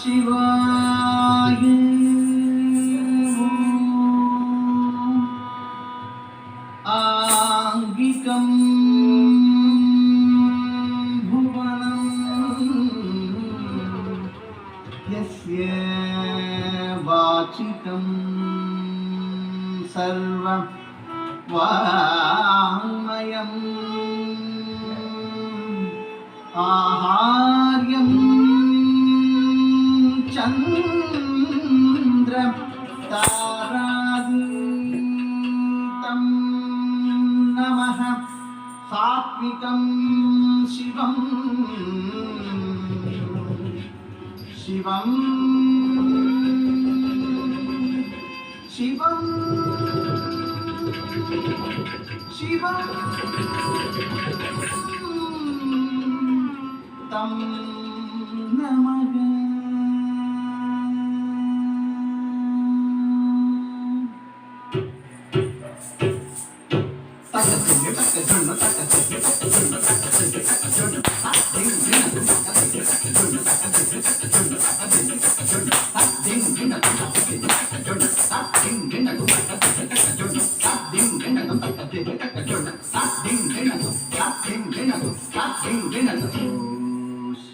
शिवाय आंगिकं भुवनं यस्य वाचिकं सर्वं वाङ्मयम् आहार्यं चन्द्र तारादीतं नमः सात्विकं शिवं शिवं शिवं शिवं तं नमः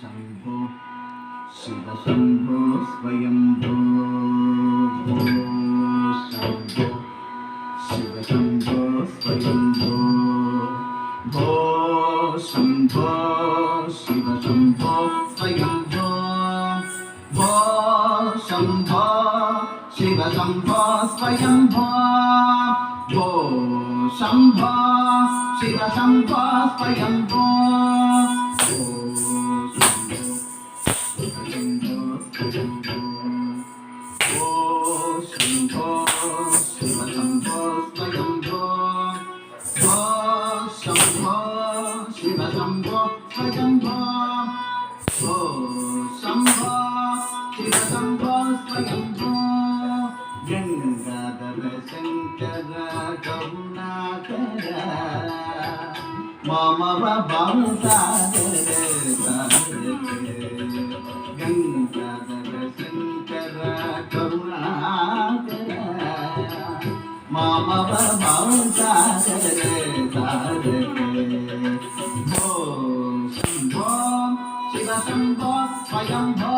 शंभो शिव शंभो स्वयंभो शंभो शिव शंभो स्वयंभो भो शंभो शिव शंभो स्वयंभो भो शंभो शिव शंभो स्वयंभो भो शंभो शिव शंभो स्वयंभो गंगाधर शंकर करुणाकर मामव भवसागर गंगाधर शंकर करुणाकर मामव भवसागर भो शंभो शिव शंभो स्वयंभो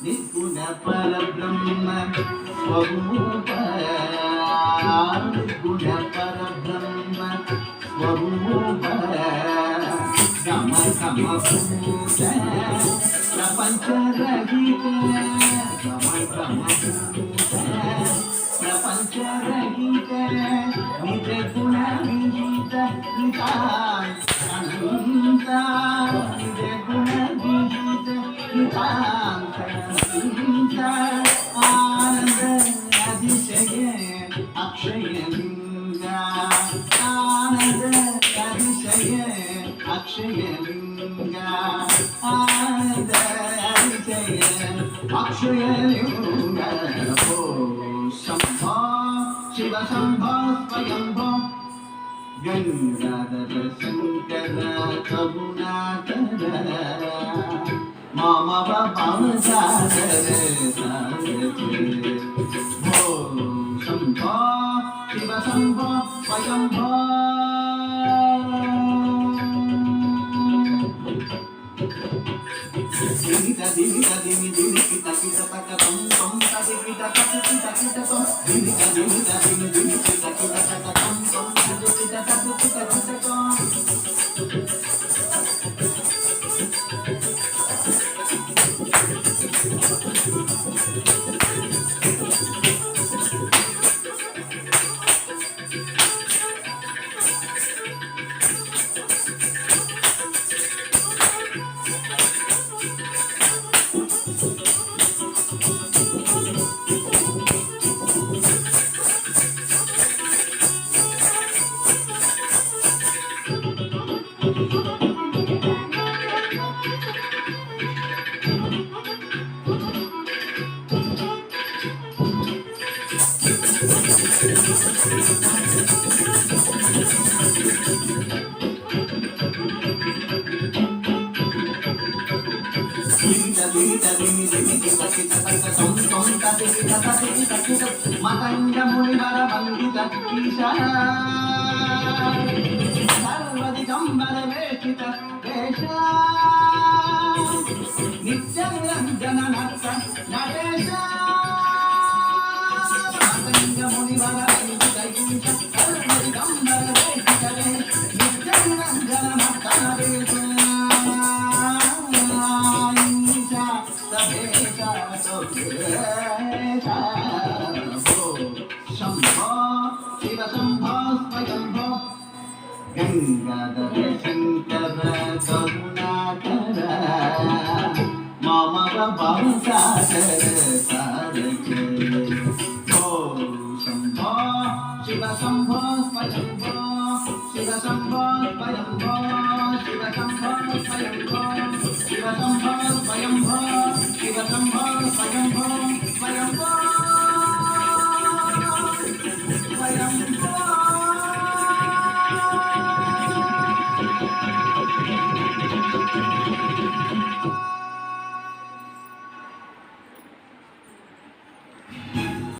निर्गुण परब्रह्म स्वरूप निर्गुण परब्रह्म स्वरूप गम गम भूत प्रपंच रहित गम गम भूत प्रपंच रहित निज गुण विहित नितांत अनंत निज गुण विहित नितांत आनंद अतिशय अक्षय लिंगा आनंद अतिशय अक्षय लिंगा आनंद अतिशय अक्षय लिंगा भो शंभो शिव शंभो स्वयंभो गंगाधर शंकर करुणाकर मामव भवसागर भो शंभो शिव शंभो स्वयंभो दिविता दिविता दिवि दिवि पिता पिता तक तम तम तदि पिता तक पिता पिता तम दिविता दिविता दिवि दिवि पिता पिता तक तम तम तदि पिता तक पिता पिता तम మతంగ మునివర బంధిత ఈశా సర్వదిగంబర వేషిత వేష నిత్య నిరంజన నర్త నటేశ మతంగ మునివర బంధిత ఈశా సర్వదిగంబర వేషిత నిత్య నిరంజన నర్త నటేశ शंभो शिव शंभो स्वयंभो गंगाधर शंकर करुणाकर मम भवसागर तारके ओ शंभो शिव शंभो स्वयंभो शिव शंभो स्वयंभो शिव शंभो स्वयंभो शिव शंभो